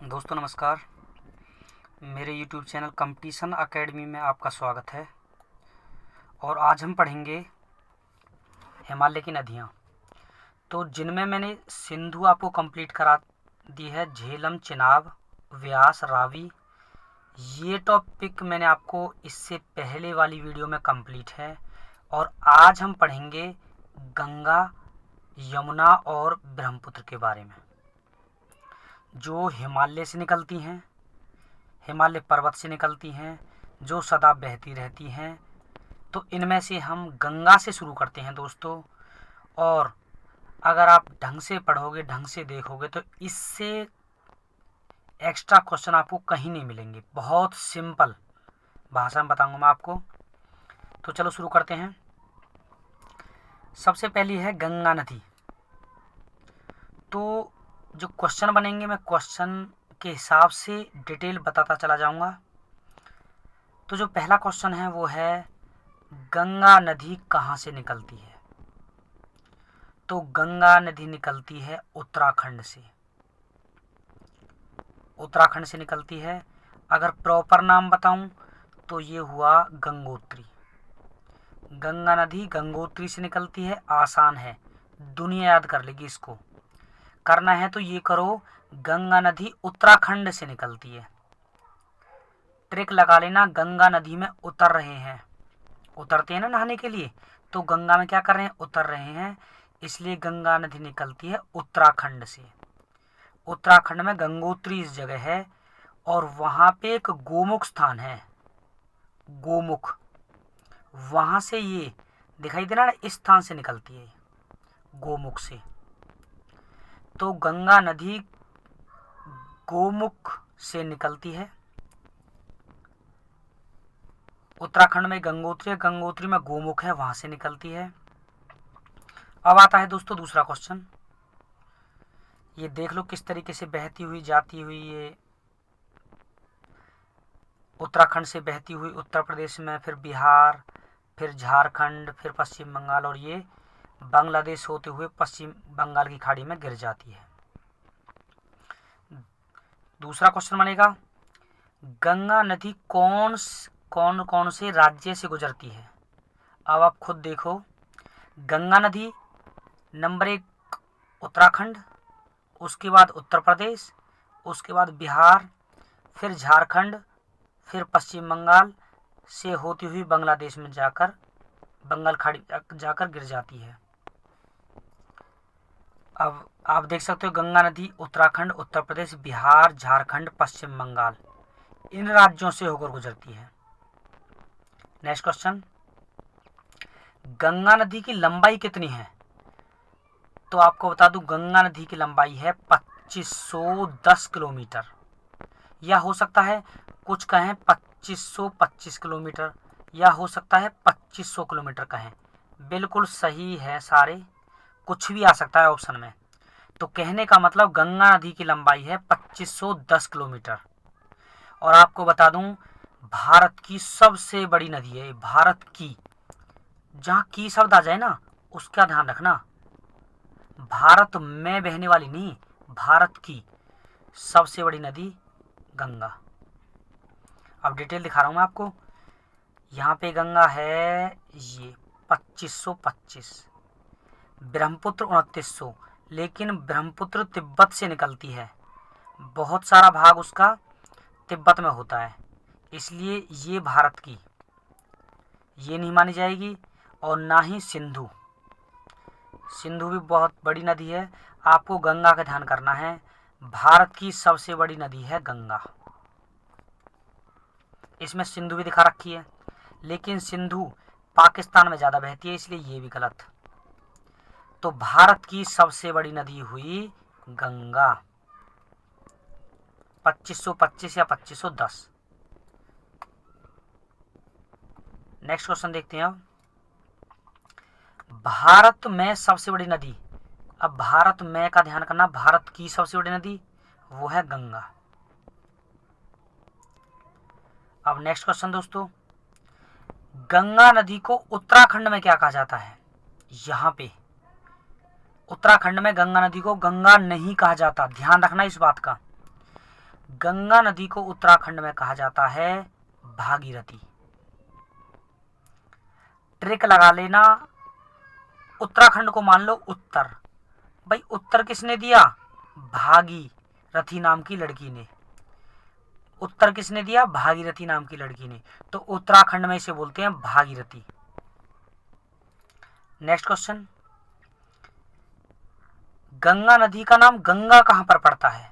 दोस्तों नमस्कार। मेरे YouTube चैनल कंपटीशन एकेडमी में आपका स्वागत है। और आज हम पढ़ेंगे हिमालय की नदियाँ, तो जिनमें मैंने सिंधु आपको कंप्लीट करा दी है। झेलम, चिनाब, व्यास, रावी, ये टॉपिक मैंने आपको इससे पहले वाली वीडियो में कंप्लीट है। और आज हम पढ़ेंगे गंगा, यमुना और ब्रह्मपुत्र के बारे में, जो हिमालय से निकलती हैं, हिमालय पर्वत से निकलती हैं, जो सदा बहती रहती हैं। तो इनमें से हम गंगा से शुरू करते हैं दोस्तों। और अगर आप ढंग से पढ़ोगे, ढंग से देखोगे, तो इससे एक्स्ट्रा क्वेश्चन आपको कहीं नहीं मिलेंगे। बहुत सिंपल भाषा में बताऊंगा मैं आपको। तो चलो शुरू करते हैं। सबसे पहली है गंगा नदी। तो जो क्वेश्चन बनेंगे, मैं क्वेश्चन के हिसाब से डिटेल बताता चला जाऊंगा। तो जो पहला क्वेश्चन है वो है, गंगा नदी कहाँ से निकलती है? तो गंगा नदी निकलती है उत्तराखंड से। उत्तराखंड से निकलती है। अगर प्रॉपर नाम बताऊं तो ये हुआ गंगोत्री। गंगा नदी गंगोत्री से निकलती है। आसान है, दुनिया याद कर लेगी। इसको करना है तो ये करो, गंगा नदी उत्तराखंड से निकलती है। ट्रिक लगा लेना, गंगा नदी में उतर रहे हैं, उतरते हैं ना नहाने के लिए, तो गंगा में क्या कर रहे हैं? उतर रहे हैं। इसलिए गंगा नदी निकलती है उत्तराखंड से। उत्तराखंड में गंगोत्री इस जगह है, और वहां पे एक गोमुख स्थान है, गोमुख। वहां से ये दिखाई दे रहा है, इस स्थान से निकलती है, गोमुख से। तो गंगा नदी गोमुख से निकलती है। उत्तराखंड में गंगोत्री है, गंगोत्री में गोमुख है, वहां से निकलती है। अब आता है दोस्तों दूसरा क्वेश्चन। ये देख लो किस तरीके से बहती हुई जाती हुई, ये उत्तराखंड से बहती हुई उत्तर प्रदेश में, फिर बिहार, फिर झारखंड, फिर पश्चिम बंगाल, और ये बांग्लादेश होते हुए पश्चिम बंगाल की खाड़ी में गिर जाती है। दूसरा क्वेश्चन बनेगा, गंगा नदी कौन कौन से राज्य से गुजरती है? अब आप खुद देखो, गंगा नदी नंबर 1 उत्तराखंड, उसके बाद उत्तर प्रदेश, उसके बाद बिहार, फिर झारखंड, फिर पश्चिम बंगाल से होती हुई बांग्लादेश में जाकर, बंगाल खाड़ी तक जाकर गिर जाती है। अब आप देख सकते हो, गंगा नदी उत्तराखंड, उत्तर प्रदेश, बिहार, झारखंड, पश्चिम बंगाल, इन राज्यों से होकर गुजरती है। नेक्स्ट क्वेश्चन, गंगा नदी की लंबाई कितनी है? तो आपको बता दूं, गंगा नदी की लंबाई है 2510 किलोमीटर, या हो सकता है कुछ कहें 2525 किलोमीटर, या हो सकता है 2500 किलोमीटर कहें। बिल्कुल सही है सारे, कुछ भी आ सकता है ऑप्शन में। तो कहने का मतलब गंगा नदी की लंबाई है 2510 किलोमीटर। और आपको बता दूं, भारत की सबसे बड़ी नदी है, भारत की। जहां की शब्द आ जाए ना, उसका ध्यान रखना, भारत में बहने वाली नहीं, भारत की सबसे बड़ी नदी गंगा। अब डिटेल दिखा रहा हूं मैं आपको। यहाँ पे गंगा है ये 2525, ब्रह्मपुत्र 2900, लेकिन ब्रह्मपुत्र तिब्बत से निकलती है, बहुत सारा भाग उसका तिब्बत में होता है, इसलिए ये भारत की ये नहीं मानी जाएगी। और ना ही सिंधु, सिंधु भी बहुत बड़ी नदी है। आपको गंगा का ध्यान करना है, भारत की सबसे बड़ी नदी है गंगा। इसमें सिंधु भी दिखा रखी है, लेकिन सिंधु पाकिस्तान में ज्यादा बहती है, इसलिए ये भी गलत। तो भारत की सबसे बड़ी नदी हुई गंगा, 2525 या 2510। नेक्स्ट क्वेश्चन देखते हैं। अब भारत में सबसे बड़ी नदी, अब भारत में का ध्यान करना, भारत की सबसे बड़ी नदी वो है गंगा। अब नेक्स्ट क्वेश्चन दोस्तों, गंगा नदी को उत्तराखंड में क्या कहा जाता है? यहां पे उत्तराखंड में गंगा नदी को गंगा नहीं कहा जाता, ध्यान रखना इस बात का। गंगा नदी को उत्तराखंड में कहा जाता है भागीरथी। ट्रिक लगा लेना, उत्तराखंड को मान लो उत्तर। भाई उत्तर किसने दिया? भागीरथी नाम की लड़की ने। उत्तर किसने दिया? भागीरथी नाम की लड़की ने। तो उत्तराखंड में इसे बोलते हैं भागीरथी। नेक्स्ट क्वेश्चन, गंगा नदी का नाम गंगा कहां पर पड़ता है?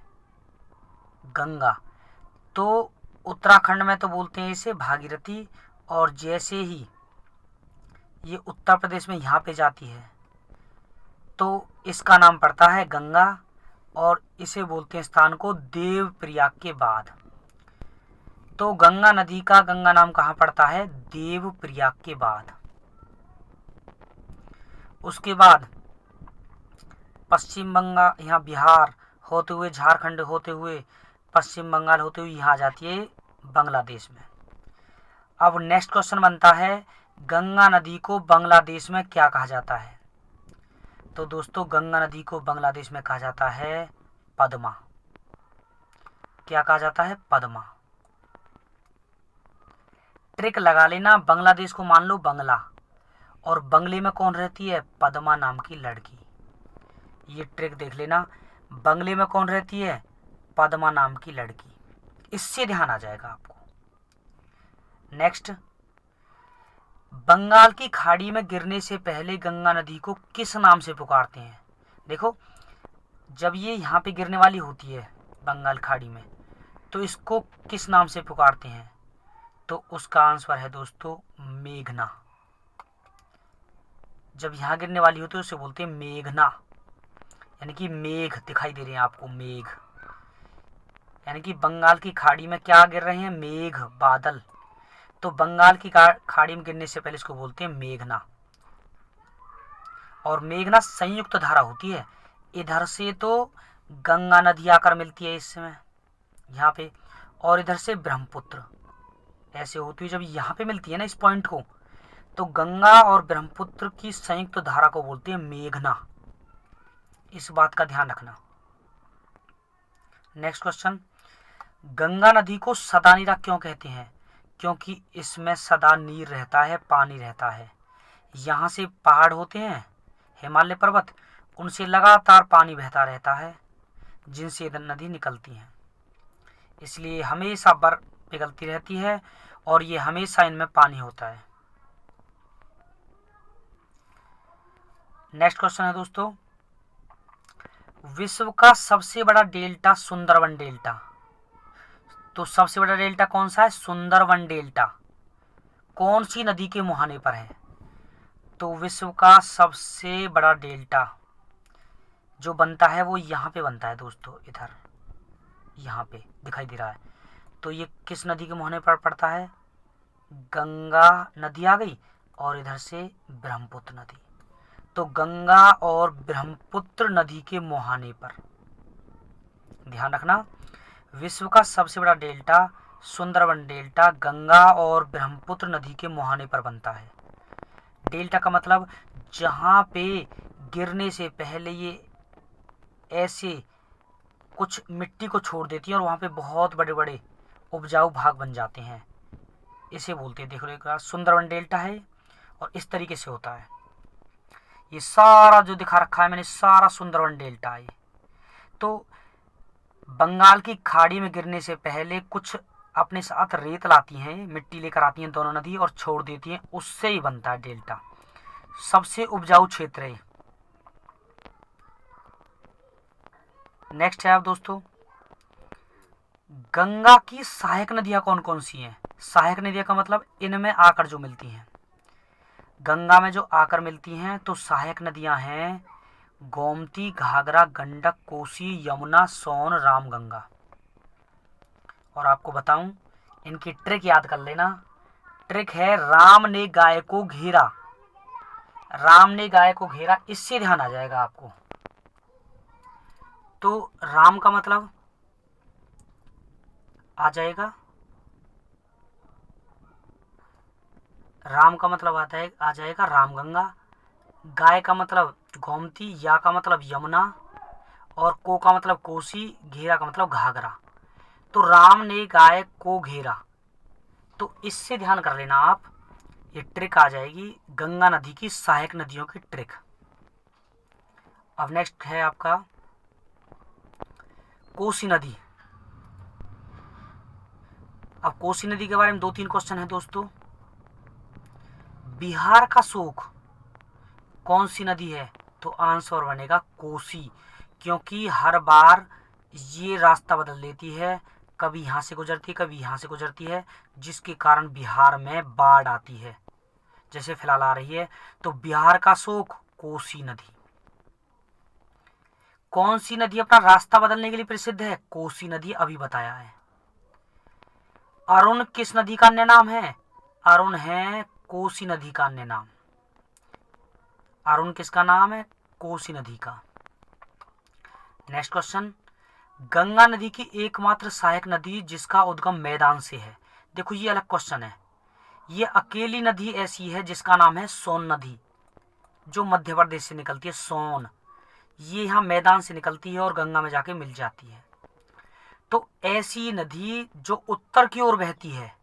गंगा तो उत्तराखंड में तो बोलते हैं इसे भागीरथी, और जैसे ही ये उत्तर प्रदेश में यहाँ पे जाती है तो इसका नाम पड़ता है गंगा, और इसे बोलते हैं स्थान को देवप्रयाग के बाद। तो गंगा नदी का गंगा नाम कहाँ पड़ता है? देवप्रयाग के बाद। उसके बाद पश्चिम बंगाल, यहाँ बिहार होते हुए, झारखंड होते हुए, पश्चिम बंगाल होते हुए यहाँ जाती है बांग्लादेश में। अब नेक्स्ट क्वेश्चन बनता है, गंगा नदी को बांग्लादेश में क्या कहा जाता है? तो दोस्तों गंगा नदी को बांग्लादेश में कहा जाता है पद्मा। क्या कहा जाता है? पद्मा। ट्रिक लगा लेना, बांग्लादेश को मान लो बंगला, और बंगले में कौन रहती है? पद्मा नाम की लड़की। ये ट्रिक देख लेना, बंगले में कौन रहती है? पद्मा नाम की लड़की। इससे ध्यान आ जाएगा आपको। नेक्स्ट, बंगाल की खाड़ी में गिरने से पहले गंगा नदी को किस नाम से पुकारते हैं? देखो, जब ये यहाँ पे गिरने वाली होती है बंगाल खाड़ी में, तो इसको किस नाम से पुकारते हैं? तो उसका आंसर है दोस्तों मेघना। जब यहाँ गिरने वाली होती है उसे बोलते हैं मेघना, यानी कि मेघ दिखाई दे रहे हैं आपको, मेघ। यानी कि बंगाल की खाड़ी में क्या गिर रहे हैं? मेघ, बादल। तो बंगाल की खाड़ी में गिरने से पहले इसको बोलते हैं मेघना। और मेघना संयुक्त धारा होती है, इधर से तो गंगा नदी आकर मिलती है इस समय यहाँ पे, और इधर से ब्रह्मपुत्र। ऐसे होती है, जब यहाँ पे मिलती है ना इस पॉइंट को, तो गंगा और ब्रह्मपुत्र की संयुक्त धारा को बोलते हैं मेघना। इस बात का ध्यान रखना। नेक्स्ट क्वेश्चन, गंगा नदी को सदा नीरा क्यों कहते हैं? क्योंकि इसमें सदा नीर रहता है, पानी रहता है। यहाँ से पहाड़ होते हैं, हिमालय पर्वत, उनसे लगातार पानी बहता रहता है, जिनसे नदी निकलती है, इसलिए हमेशा बर्फ पिघलती रहती है, और ये हमेशा इनमें पानी होता है। नेक्स्ट क्वेश्चन है दोस्तों, विश्व का सबसे बड़ा डेल्टा सुंदरवन डेल्टा। तो सबसे बड़ा डेल्टा कौन सा है? सुंदरवन डेल्टा। कौन सी नदी के मुहाने पर है? तो विश्व का सबसे बड़ा डेल्टा जो बनता है वो यहाँ पे बनता है दोस्तों, इधर यहाँ पे दिखाई दे रहा है। तो ये किस नदी के मुहाने पर पड़ता है? गंगा नदी आ गई, और इधर से ब्रह्मपुत्र नदी। तो गंगा और ब्रह्मपुत्र नदी के मुहाने पर, ध्यान रखना, विश्व का सबसे बड़ा डेल्टा सुंदरवन डेल्टा गंगा और ब्रह्मपुत्र नदी के मुहाने पर बनता है। डेल्टा का मतलब जहाँ पे गिरने से पहले ये ऐसे कुछ मिट्टी को छोड़ देती है और वहाँ पे बहुत बड़े बड़े उपजाऊ भाग बन जाते हैं, इसे बोलते हैं। देखो एक सुंदरवन डेल्टा है, और इस तरीके से होता है। ये सारा जो दिखा रखा है मैंने, सारा सुंदरवन डेल्टा है। तो बंगाल की खाड़ी में गिरने से पहले कुछ अपने साथ रेत लाती हैं, मिट्टी लेकर आती हैं दोनों नदी, और छोड़ देती हैं, उससे ही बनता है डेल्टा। सबसे उपजाऊ क्षेत्र है। नेक्स्ट है आप दोस्तों, गंगा की सहायक नदियां कौन कौन सी हैं? सहायक नदियां का मतलब इनमें आकर जो मिलती हैं, गंगा में जो आकर मिलती हैं, तो सहायक नदियां हैं गोमती, घाघरा, गंडक, कोसी, यमुना, सोन, रामगंगा। और आपको बताऊं, इनकी ट्रिक याद कर लेना। ट्रिक है राम ने गाय को घेरा। राम ने गाय को घेरा, इससे ध्यान आ जाएगा आपको। तो राम का मतलब आ जाएगा, राम का मतलब आता है आ जाएगा रामगंगा। गाय का मतलब गोमती, या का मतलब यमुना, और को का मतलब कोसी, घेरा का मतलब घाघरा। तो राम ने गाय को घेरा, तो इससे ध्यान कर लेना आप, ये ट्रिक आ जाएगी गंगा नदी की सहायक नदियों की ट्रिक। अब नेक्स्ट है आपका कोसी नदी। अब कोसी नदी के बारे में 2-3 क्वेश्चन है दोस्तों। बिहार का शोक कौन सी नदी है? तो आंसर बनेगा कोसी, क्योंकि हर बार ये रास्ता बदल लेती है, कभी यहाँ से गुजरती है कभी यहाँ से गुजरती है, जिसके कारण बिहार में बाढ़ आती है, जैसे फिलहाल आ रही है। तो बिहार का शोक कोसी नदी। कौन सी नदी अपना रास्ता बदलने के लिए प्रसिद्ध है? कोसी नदी, अभी बताया है। अरुण किस नदी का अन्य नाम है? अरुण है कोसी नदी का अन्य नाम। अरुण किसका नाम है? कोसी नदी का। नेक्स्ट क्वेश्चन, गंगा नदी की एकमात्र सहायक नदी जिसका उद्गम मैदान से है। देखो ये अलग क्वेश्चन है। ये अकेली नदी ऐसी है जिसका नाम है सोन नदी, जो मध्य प्रदेश से निकलती है। सोन, ये यहाँ मैदान से निकलती है और गंगा में जाके मिल जाती है। तो ऐसी नदी जो उत्तर की ओर बहती है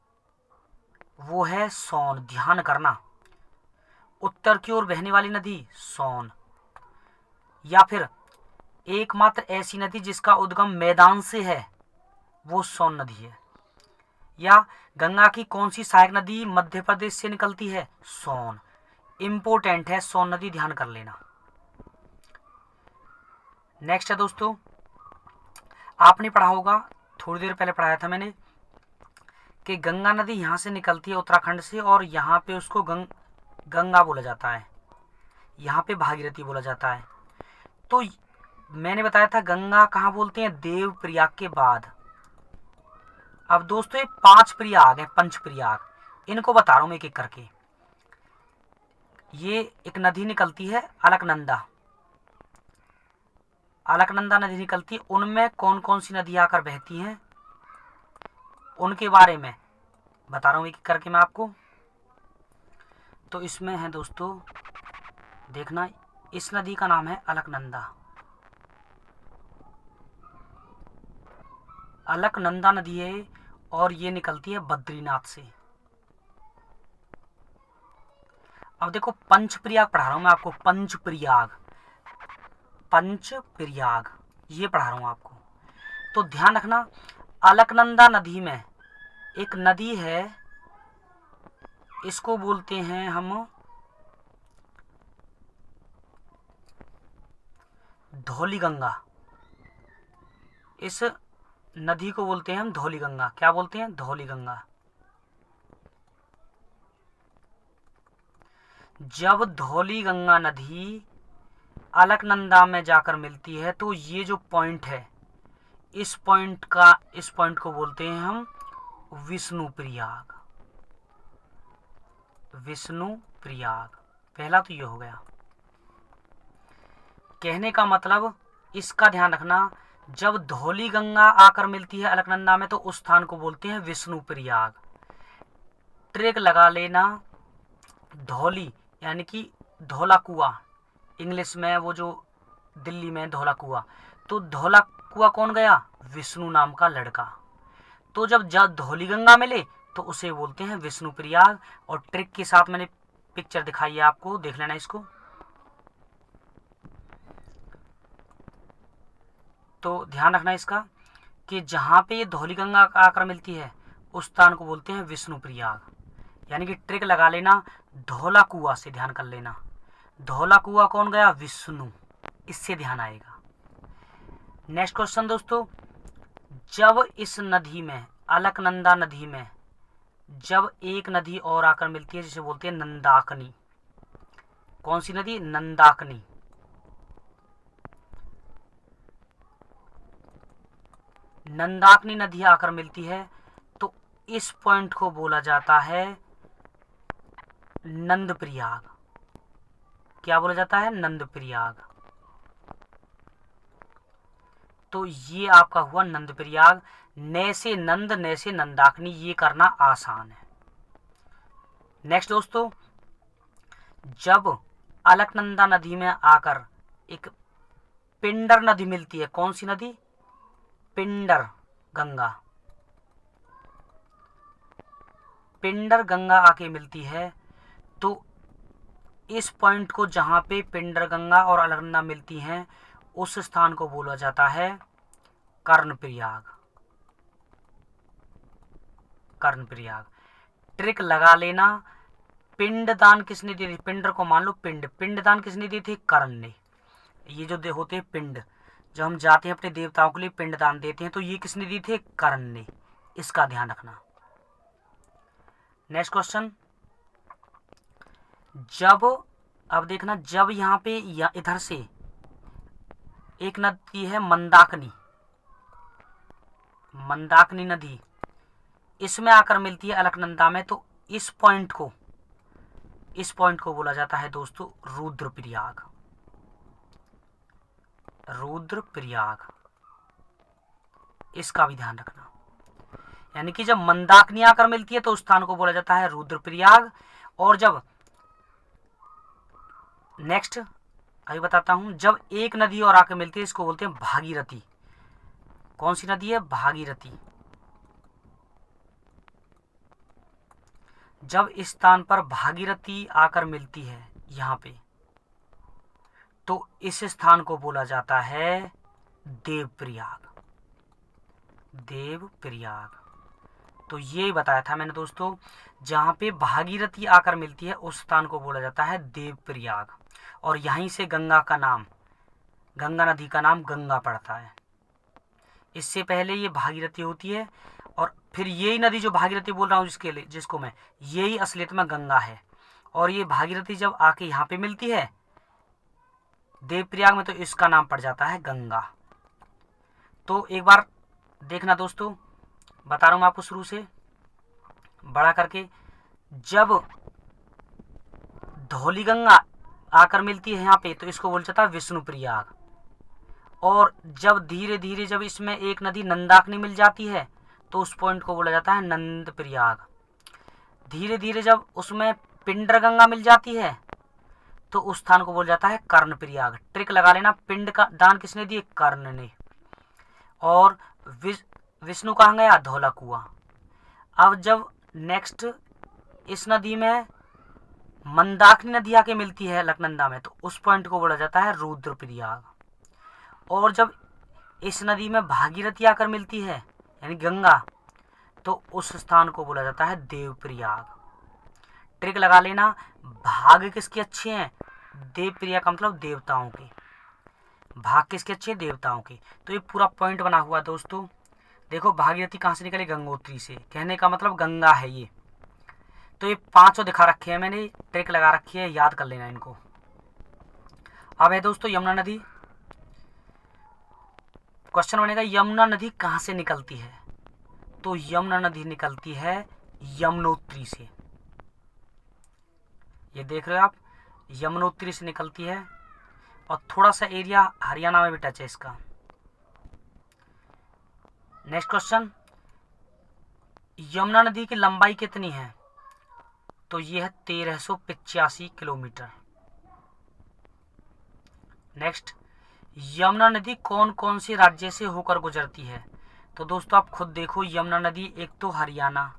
वो है सोन। ध्यान करना, उत्तर की ओर बहने वाली नदी सोन। या फिर एकमात्र ऐसी नदी जिसका उद्गम मैदान से है वो सोन नदी है। या गंगा की कौन सी सहायक नदी मध्य प्रदेश से निकलती है? सोन। इंपोर्टेंट है सोन नदी, ध्यान कर लेना। नेक्स्ट है दोस्तों, आपने पढ़ा होगा, थोड़ी देर पहले पढ़ाया था मैंने, कि गंगा नदी यहाँ से निकलती है उत्तराखंड से, और यहाँ पे उसको गंगा बोला जाता है, यहाँ पे भागीरथी बोला जाता है। तो मैंने बताया था गंगा कहाँ बोलते हैं? देव प्रयाग के बाद। अब दोस्तों ये 5 प्रयाग है, पंच प्रयाग, इनको बता रहा हूं मैं एक एक करके। ये एक नदी निकलती है अलकनंदा, अलकनंदा नदी निकलती है। उनमें कौन कौन सी नदी आकर बहती हैं उनके बारे में बता रहा हूं एक एक करके मैं आपको। तो इसमें है दोस्तों, देखना, इस नदी का नाम है अलकनंदा। अलकनंदा नदी है और ये निकलती है बद्रीनाथ से। अब देखो पंच प्रयाग पढ़ा रहा हूं मैं आपको, पंच प्रयाग, पंच प्रयाग ये पढ़ा रहा हूं आपको। तो ध्यान रखना, अलकनंदा नदी में एक नदी है, इसको बोलते हैं हम धौली गंगा। इस नदी को बोलते हैं हम धौली गंगा। क्या बोलते हैं? धौली गंगा। जब धौली गंगा नदी अलकनंदा में जाकर मिलती है तो ये जो पॉइंट है, इस पॉइंट को बोलते हैं हम विष्णु प्रयाग। विष्णु प्रयाग, पहला तो ये हो गया। कहने का मतलब, इसका ध्यान रखना, जब धौली गंगा आकर मिलती है अलकनंदा में तो उस स्थान को बोलते हैं विष्णु प्रयाग। ट्रिक लगा लेना, धौली यानी कि धौला कुआं, इंग्लिश में वो जो दिल्ली में धौला कुआं, तो धौला कुआं कौन गया? विष्णु नाम का लड़का। तो जब धौली गंगा मिले तो उसे बोलते हैं विष्णु प्रयाग। और ट्रिक के साथ मैंने पिक्चर दिखाई है आपको, देख लेना इसको। तो ध्यान रखना इसका, कि जहां पे ये धौली गंगा आकर मिलती है उस स्थान को बोलते हैं विष्णु प्रयाग। यानी कि ट्रिक लगा लेना, धौला कुआं से ध्यान कर लेना। धौला कुआं कौन गया? विष्णु, इससे ध्यान आएगा। नेक्स्ट क्वेश्चन दोस्तों, जब इस नदी में, अलकनंदा नदी में, जब एक नदी और आकर मिलती है जिसे बोलते हैं नंदाकनी। कौन सी नदी? नंदाकनी। नंदाकनी नदी आकर मिलती है तो इस पॉइंट को बोला जाता है नंद प्रयाग। क्या बोला जाता है? नंद प्रयाग। तो ये आपका हुआ नंद प्रयाग। न से नंद, न से नंदाकनी, ये करना आसान है। नेक्स्ट दोस्तों, जब अलकनंदा नदी में आकर एक पिंडर नदी मिलती है, कौन सी नदी? पिंडर गंगा। पिंडर गंगा आके मिलती है तो इस पॉइंट को, जहाँ पे पिंडर गंगा और अलकनंदा मिलती हैं, उस स्थान को बोला जाता है कर्णप्रयाग। कर्णप्रयाग। ट्रिक लगा लेना। पिंडदान किसने दी थी? पिंडर को मान लो पिंड। पिंडदान किसने दी थी? कर्ण ने। ये जो होते हैं पिंड, जब हम जाते हैं अपने देवताओं के लिए पिंडदान देते हैं, तो ये किसने दी थी? कर्ण ने। इसका ध्यान रखना। Next question. जब, अब देखना, जब यहाँ पे इधर से एक नदी है मंदाकिनी, मंदाकिनी नदी इसमें आकर मिलती है अलकनंदा में, तो इस पॉइंट को बोला जाता है दोस्तों रुद्रप्रयाग। रुद्रप्रयाग, इसका भी ध्यान रखना। यानी कि जब मंदाकिनी आकर मिलती है तो उस स्थान को बोला जाता है रुद्रप्रयाग। और जब, नेक्स्ट अभी बताता हूं, जब एक नदी और आकर मिलती है इसको बोलते हैं भागीरथी। कौन सी नदी है? भागीरथी। जब इस स्थान पर भागीरथी आकर मिलती है यहां पे, तो इस स्थान को बोला जाता है देवप्रयाग। देवप्रयाग। तो ये बताया था मैंने दोस्तों, जहां पे भागीरथी आकर मिलती है उस स्थान को बोला जाता है देवप्रयाग। और यहीं से गंगा का नाम, गंगा नदी का नाम गंगा पड़ता है। इससे पहले ये भागीरथी होती है, और फिर यही नदी जो भागीरथी बोल रहा हूँ जिसके लिए, जिसको मैं, यही असलियत में गंगा है। और ये भागीरथी जब आके यहाँ पे मिलती है देवप्रयाग में, तो इसका नाम पड़ जाता है गंगा। तो एक बार देखना दोस्तों, बता रहा हूं मैं आपको शुरू से बड़ा करके। जब धौली गंगा आकर मिलती है यहाँ पे, तो इसको बोला जाता है विष्णुप्रयाग। और जब धीरे धीरे जब इसमें एक नदी नंदाकिनी मिल जाती है, तो उस पॉइंट को बोला जाता है नंदप्रयाग। धीरे धीरे जब उसमें पिंडर गंगा मिल जाती है, तो उस स्थान को बोला जाता है कर्णप्रयाग। ट्रिक लगा लेना, पिंड का दान किसने दिए? कर्ण ने। और विष्णु कहाँ गया? धौला कुआं। अब जब नेक्स्ट इस नदी में मंदाकिनी नदी आके मिलती है अलकनंदा में, तो उस पॉइंट को बोला जाता है रुद्रप्रयाग। और जब इस नदी में भागीरथी आकर मिलती है यानी गंगा, तो उस स्थान को बोला जाता है देवप्रयाग। ट्रिक लगा लेना, भाग किसके अच्छे हैं? देवप्रयाग का मतलब देवताओं के। भाग किसके अच्छे? देवताओं के। तो ये पूरा पॉइंट बना हुआ दोस्तों। देखो भागीरथी कहाँ से निकले? गंगोत्री से। कहने का मतलब गंगा है ये। तो ये पांचों दिखा रखे हैं मैंने, ट्रिक लगा रखी है, याद कर लेना इनको। अब है दोस्तों यमुना नदी। क्वेश्चन बनेगा यमुना नदी कहाँ से निकलती है? तो यमुना नदी निकलती है यमुनोत्री से। ये देख रहे हो आप, यमुनोत्री से निकलती है। और थोड़ा सा एरिया हरियाणा में भी टच है इसका। नेक्स्ट क्वेश्चन, यमुना नदी की लंबाई कितनी है? तो ये है 1385 किलोमीटर। नेक्स्ट, यमुना नदी कौन कौन से राज्य से होकर गुजरती है? तो दोस्तों आप खुद देखो, यमुना नदी एक तो हरियाणा,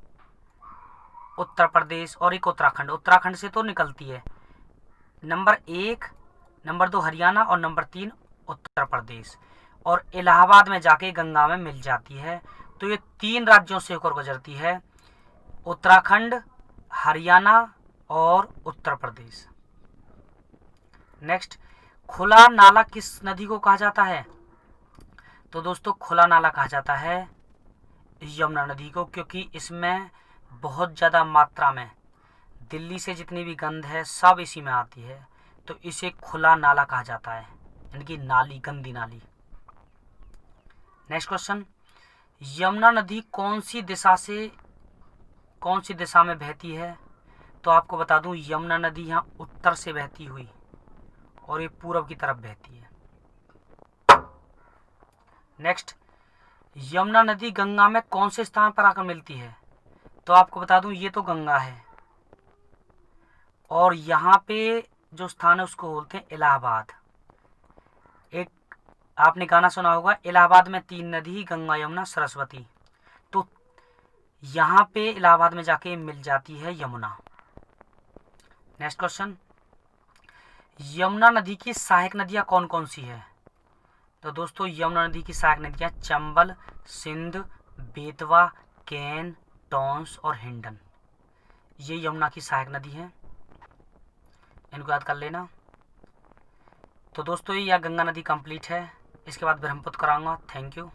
उत्तर प्रदेश और एक उत्तराखंड। उत्तराखंड से तो निकलती है। नंबर 1, नंबर 2 हरियाणा और नंबर 3 उत्तर प्रदेश। और इलाहाबाद में जाके गंगा में मिल जाती है। तो ये 3 राज्यों से होकर गुजरती है, उत्तराखंड, हरियाणा और उत्तर प्रदेश। नेक्स्ट, खुला नाला किस नदी को कहा जाता है? तो दोस्तों खुला नाला कहा जाता है यमुना नदी को, क्योंकि इसमें बहुत ज़्यादा मात्रा में दिल्ली से जितनी भी गंद है सब इसी में आती है, तो इसे खुला नाला कहा जाता है, यानी कि नाली, गंदी नाली। नेक्स्ट क्वेश्चन, यमुना नदी कौन सी दिशा में बहती है? तो आपको बता दूं, यमुना नदी यहाँ उत्तर से बहती हुई और ये पूरब की तरफ बहती है। नेक्स्ट, यमुना नदी गंगा में कौन से स्थान पर आकर मिलती है? तो आपको बता दूं, ये तो गंगा है और यहाँ पे जो स्थान है उसको बोलते हैं इलाहाबाद। एक आपने गाना सुना होगा, इलाहाबाद में 3 नदी, गंगा यमुना सरस्वती। तो यहाँ पे इलाहाबाद में जाके मिल जाती है यमुना। नेक्स्ट क्वेश्चन, यमुना नदी की सहायक नदियाँ कौन कौन सी है? तो दोस्तों यमुना नदी की सहायक नदियाँ चंबल, सिंध, बेतवा, केन, टॉन्स और हिंडन, ये यमुना की सहायक नदी है, इनको याद कर लेना। तो दोस्तों ये यह गंगा नदी कंप्लीट है, इसके बाद ब्रह्मपुत्र कराऊंगा। Thank you.